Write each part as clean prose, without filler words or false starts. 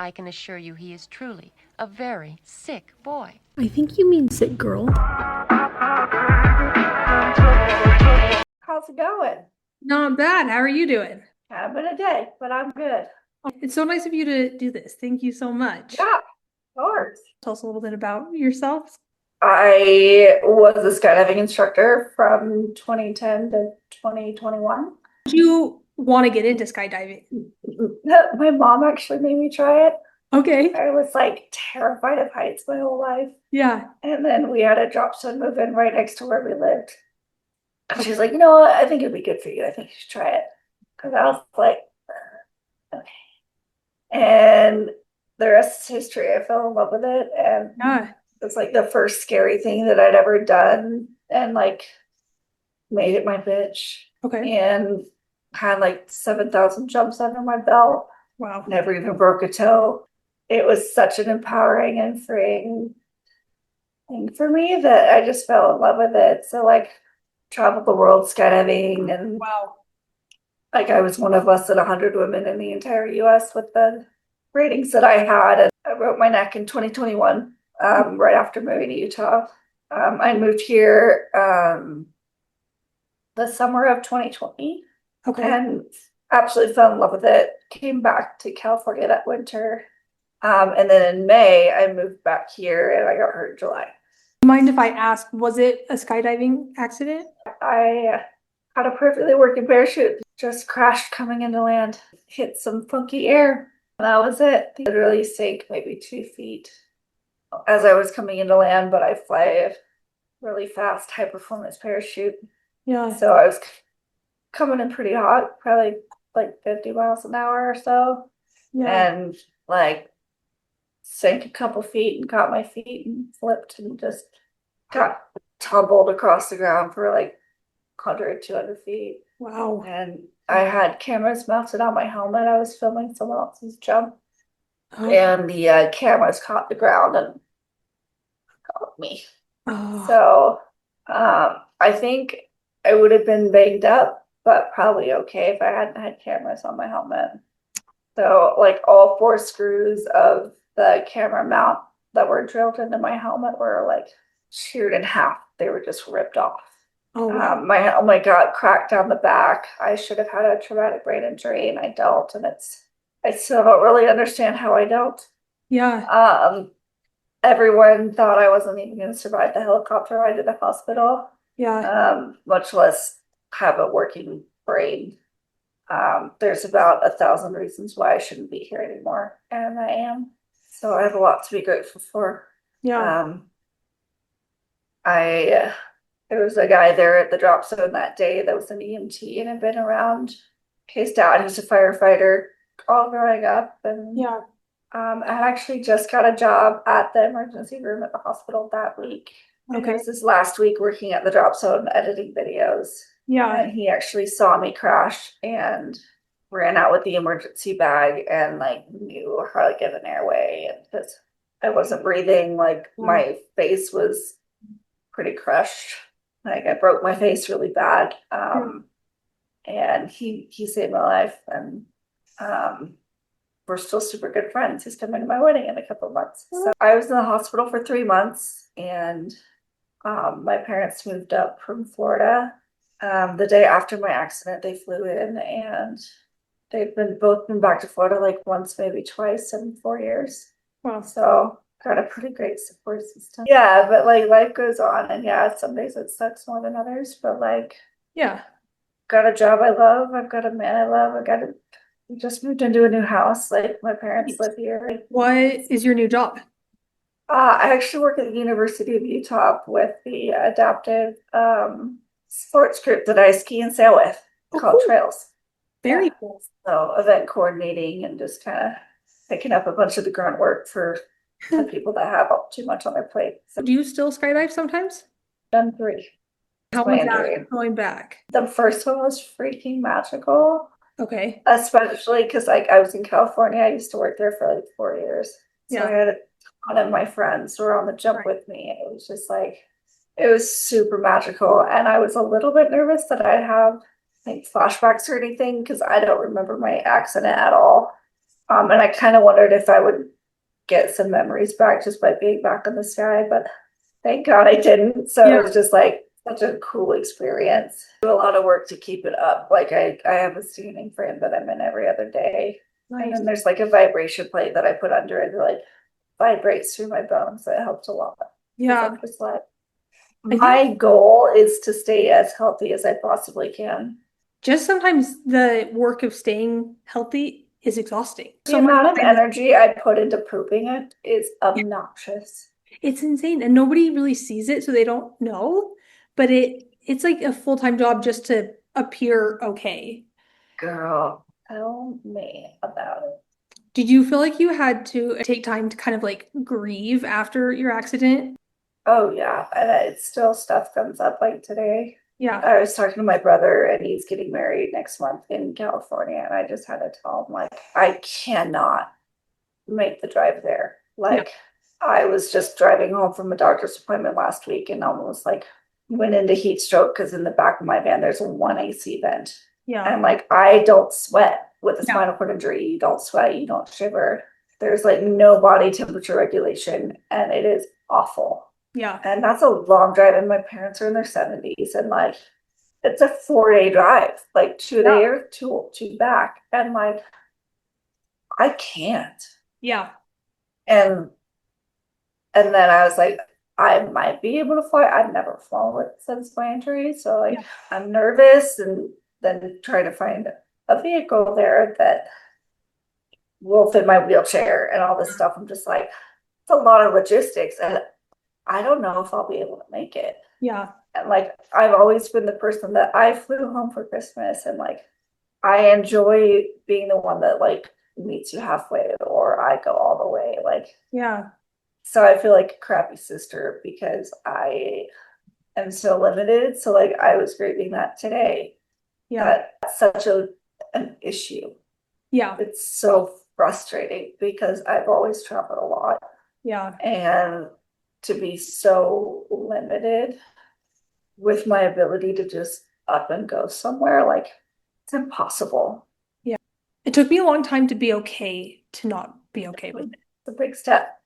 I can assure you he is truly a very sick boy. I think you mean sick girl. How's it going? Not bad. How are you doing? Kind of been a day, but I'm good. It's so nice of you to do this. Thank you so much. Yeah, of course. Tell us a little bit about yourself. I was a skydiving instructor from 2010 to 2021. Did you want to get into skydiving? My mom actually made me try it. Okay. I was like terrified of heights my whole life. Yeah. And then we had a drop zone move in right next to where we lived. And she's like, you know what? I think it'd be good for you. I think you should try it. Because I was like, okay. And the rest is history. I fell in love with it. And Yeah. it's like the first scary thing that I'd ever done and like made it my bitch. Okay. And had like 7,000 jumps under my belt. Wow. Never even broke a toe. It was such an empowering and freeing thing for me that I just fell in love with it. So like traveled the world skydiving and Wow. like I was one of less than 100 women in the entire US with the ratings that I had. And I broke my neck in 2021, right after moving to Utah. I moved here the summer of 2020 Okay. and absolutely fell in love with it. Came back to California that winter. And then in May, I moved back here and I got hurt in July. Mind if I ask, was it a skydiving accident? I had a perfectly working parachute, just crashed coming into land, hit some funky air. And that was it. Literally sank maybe 2 feet as I was coming into land, but I fly a really fast, high performance parachute. Yeah. So I was coming in pretty hot, probably like 50 miles an hour or so. Yeah. And like sank a couple feet and caught my feet and flipped and just got tumbled across the ground for like 100, 200 feet. Wow. And I had cameras mounted on my helmet. I was filming someone else's jump. Oh. And the cameras caught the ground and caught me. Oh. So I think I would have been banged up, but probably okay if I hadn't had cameras on my helmet. So like all 4 screws of the camera mount that were drilled into my helmet were like sheared in half. They were just ripped off. Oh, wow. My helmet got cracked down the back. I should have had a traumatic brain injury and I don't. And I still don't really understand how I don't. Yeah. Everyone thought I wasn't even going to survive the helicopter ride to the hospital, Yeah. much less have a working brain. There's about 1,000 reasons why I shouldn't be here anymore, and I am. So I have a lot to be grateful for. Yeah. There was a guy there at the drop zone that day that was an EMT and had been around his dad, who's a firefighter, all growing up. And Yeah. I actually just got a job at the emergency room at the hospital that week. Okay. It was his last week working at the drop zone editing videos. Yeah. And he actually saw me crash and ran out with the emergency bag and like knew how to get an airway. And because I wasn't breathing, like my face was pretty crushed. Like I broke my face really bad. And he saved my life. And we're still super good friends. He's coming to my wedding in a couple of months. So I was in the hospital for 3 months and my parents moved up from Florida. The day after my accident, they flew in and they've both been back to Florida like once, maybe twice in 4 years. Wow. So got a pretty great support system. Yeah, but like life goes on and yeah, some days it sucks more than others, but like Yeah. got a job I love, I've got a man I love, we just moved into a new house. Like my parents live here. What is your new job? I actually work at the University of Utah with the adaptive sports group that I ski and sail with called cool. Trails. Very cool. So event coordinating and just kind of picking up a bunch of the grunt work for the people that have too much on their plate. So Do you still skydive sometimes? done 3. How was that going back? The first one was freaking magical. Okay. Especially because like I was in California. I used to work there for like 4 years. So I had a ton of my friends who were on the jump with me. It was just like, it was super magical. And I was a little bit nervous that I'd have like flashbacks or anything because I don't remember my accident at all. And I kind of wondered if I would get some memories back just by being back in the sky, but thank God I didn't. So Yeah. it was just like such a cool experience. Do a lot of work to keep it up. Like I have a standing frame that I'm in every other day. And Nice. then there's like a vibration plate that I put under it that like vibrates through my bones. That helps a lot. Because Yeah. I'm just like, I think my goal is to stay as healthy as I possibly can. just sometimes the work of staying healthy is exhausting. The So much amount of time is, energy I put into pooping it is obnoxious. it's insane and nobody really sees it, so they don't know. But it's like a full-time job just to appear okay. Girl, tell me about it. Did you feel like you had to take time to kind of like grieve after your accident? Oh yeah, and it's still stuff comes up like today. Yeah. I was talking to my brother and he's getting married next month in California, and I just had to tell him like I cannot make the drive there. Yeah. Like I was just driving home from a doctor's appointment last week and almost like went into heat stroke because in the back of my van there's a one AC vent. Yeah. And like I don't sweat with a Yeah. spinal cord injury. You don't sweat, you don't shiver. There's like no body temperature regulation, and it is awful. Yeah. And that's a long drive, and my parents are in their 70s, and like it's a 4 day drive, like two Yeah. there, two back. And like I can't. Yeah. And and then I was like, I might be able to fly. I've never flown with since my injury. So like Yeah. I'm nervous, and then trying to find a vehicle there that will fit my wheelchair and all this stuff. I'm just like, it's a lot of logistics, and I don't know if I'll be able to make it. Yeah. And like I've always been the person that I flew home for Christmas, and like I enjoy being the one that like meets you halfway or I go all the way. Like Yeah. so I feel like a crappy sister because I am so limited. So like I was grieving that today. Yeah. That's such an issue. Yeah. It's so frustrating because I've always traveled a lot, Yeah. and to be so limited with my ability to just up and go somewhere, like it's impossible. Yeah. It took me a long time to be okay to not be okay with it. It's a big step.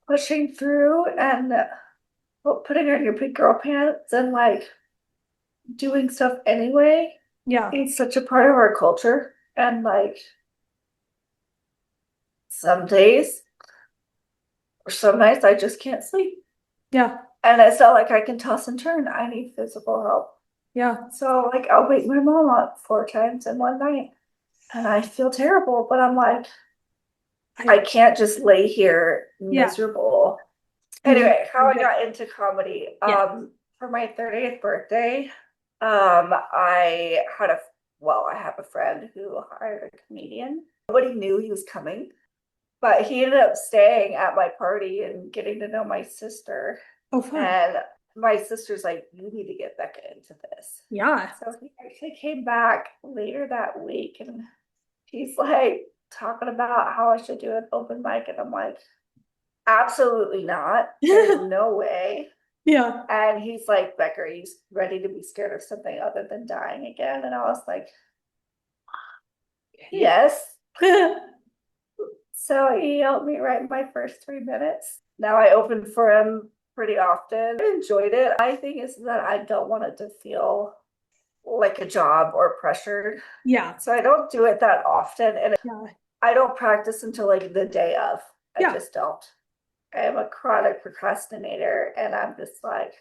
Pushing through and putting on your big girl pants and like doing stuff anyway. Yeah. It's such a part of our culture. And like some days or some nights I just can't sleep. Yeah. And it's not like I can toss and turn. I need physical help. Yeah. So like I'll wake my mom up 4 times in one night. And I feel terrible, but I'm like, I can't just lay here Yeah. miserable. Anyway, how I got into comedy. Yeah. For my 30th birthday, I had I have a friend who hired a comedian. Nobody knew he was coming, but he ended up staying at my party and getting to know my sister. Oh, fun. And my sister's like, you need to get Becca into this. Yeah. So he actually came back later that week, and he's like talking about how I should do an open mic. And I'm like, absolutely not. There's no way. Yeah. And he's like, Becca, are you ready to be scared of something other than dying again? And I was like, yes. So he helped me write my first 3 minutes. Now I open for him pretty often. I enjoyed it. My thing is that I don't want it to feel like a job or pressured. Yeah. So I don't do it that often. And Yeah. I don't practice until like the day of. I Yeah. just don't. I am a chronic procrastinator, and I'm just like,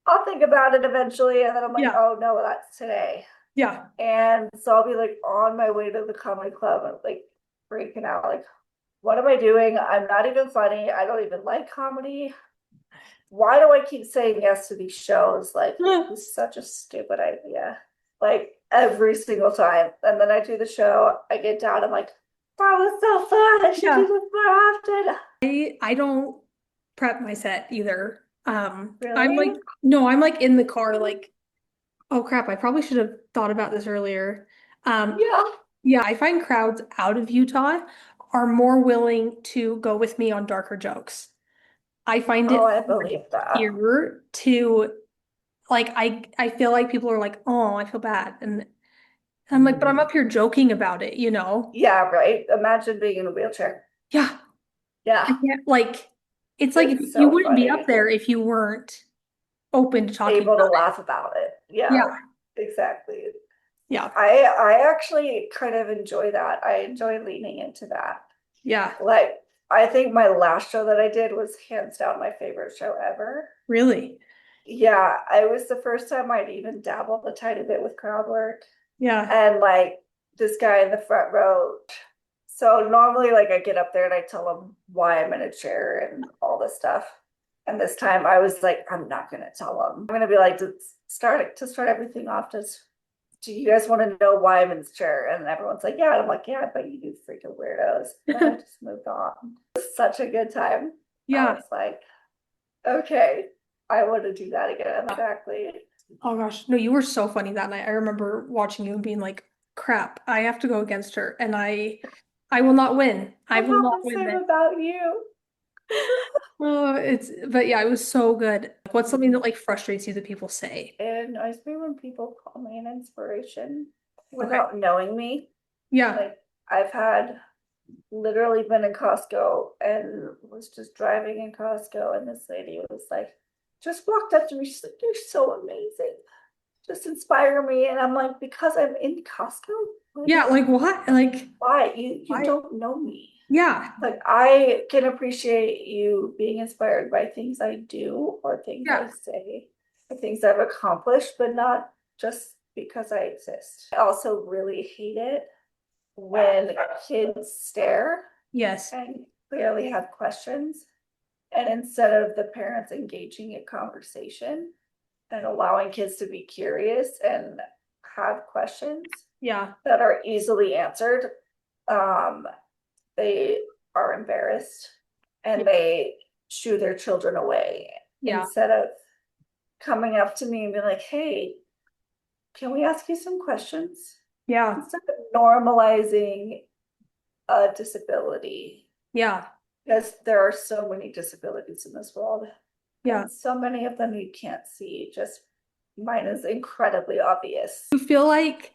I'll think about it eventually. And then I'm like, Yeah. oh no, that's today. Yeah. And so I'll be like on my way to the comedy club and like freaking out, like, what am I doing? I'm not even funny. I don't even like comedy. Why do I keep saying yes to these shows? Like, it's such a stupid idea. Like every single time. And then I do the show, I get down, I'm like, that was so fun. I should Yeah. do this more often. I don't prep my set either. I'm Really? like, no, I'm like in the car, like, oh crap, I probably should have thought about this earlier. Yeah. Yeah, I find crowds out of Utah are more willing to go with me on darker jokes. I find it Oh, I believe that. here to like I feel like people are like, oh, I feel bad. And I'm like, but I'm up here joking about it, you know? Yeah, right. Imagine being in a wheelchair. Yeah. I Yeah, can't, like, it's like it's you so wouldn't be up funny. there if you weren't open to talking Able to about it. laugh about it. Yeah, Yeah. exactly. Yeah. I actually kind of enjoy that. I enjoy leaning into that. Yeah. Like, I think my last show that I did was hands down my favorite show ever. Really. Yeah, it was the first time I'd even dabbled a tiny bit with crowd work. Yeah. And like this guy in the front row. So normally, like, I get up there and I tell him why I'm in a chair and all this stuff. And this time I was like, I'm not gonna tell him. I'm gonna be like, to start everything off, just do you guys want to know why I'm in this chair? And everyone's like, yeah. And I'm like, yeah, but you do freaking weirdos. And then I just moved on. It was such a good time. I Yeah. was like, okay, I want to do that again. Exactly. Oh gosh. No, you were so funny that night. I remember watching you and being like, crap, I have to go against her and I will not win. I I will felt not the win same this. about you. Oh, but yeah, it was so good. What's something that like frustrates you that people say? It annoys me when people call me an inspiration Okay. without knowing me. Yeah. Like, I've had literally been in Costco and was just driving in Costco, and this lady was like, just walked up to me. She's like, you're so amazing. Just inspire me. And I'm like, because I'm in Costco? Like, Yeah, like what? Like why? You why? don't know me. Yeah. Like, I can appreciate you being inspired by things I do or things I Yeah. say or things I've accomplished, but not just because I exist. I also really hate it when kids stare Yes. and clearly have questions. And instead of the parents engaging in conversation and allowing kids to be curious and have questions Yeah. that are easily answered, they are embarrassed and they shoo their children away Yeah. instead of coming up to me and be like, hey, can we ask you some questions? Yeah. Instead of normalizing a disability, Yeah. because there are so many disabilities in this world. Yeah. And so many of them you can't see. Just mine is incredibly obvious. You feel like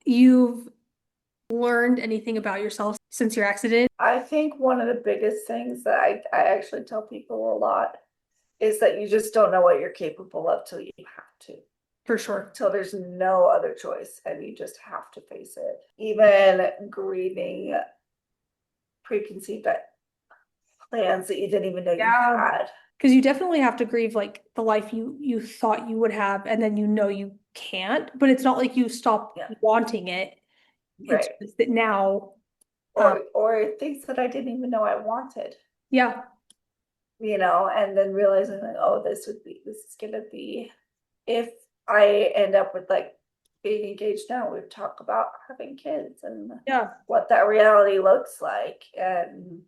you've learned anything about yourself since your accident? I think one of the biggest things that I actually tell people a lot is that you just don't know what you're capable of till you have to. For sure. Till there's no other choice and you just have to face it. Even grieving preconceived plans that you didn't even know you had. Because you definitely have to grieve like the life you thought you would have, and then you know you can't, but it's not like you stop wanting it. It's Right. just that now, Or things that I didn't even know I wanted. yeah, You know, and then realizing that, oh, this is gonna be, if I end up with like being engaged now, we've talked about having kids and yeah. what that reality looks like, and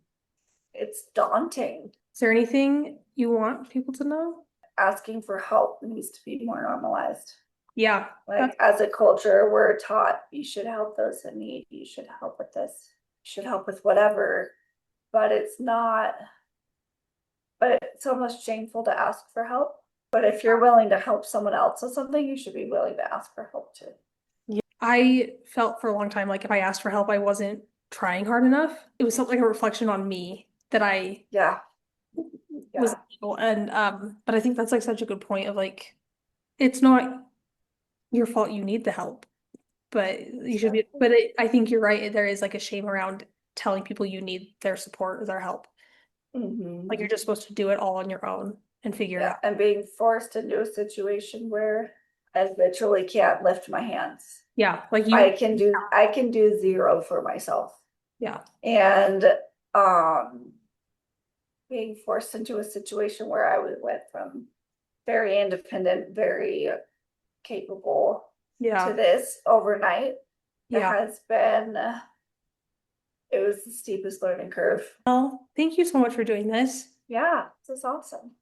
it's daunting. Is there anything you want people to know? Asking for help needs to be more normalized. Yeah. Like, as a culture, we're taught you should help those in need, you should help with this, you should help with whatever, but it's not, but it's almost shameful to ask for help. But if you're willing to help someone else with something, you should be willing to ask for help too. I felt for a long time like if I asked for help, I wasn't trying hard enough. It was something like a reflection on me that I Yeah. was able, and but I think that's like such a good point of like it's not your fault you need the help, but you should be, but I think you're right. There is like a shame around telling people you need their support or their help. Like you're just supposed to do it all on your own and figure it Yeah, out. and being forced into a situation where I literally can't lift my hands. Yeah, like I can do zero for myself. Yeah. And being forced into a situation where I went from very independent, very capable to this overnight. It has been, it was the steepest learning curve. Well, thank you so much for doing this. Yeah, this is awesome.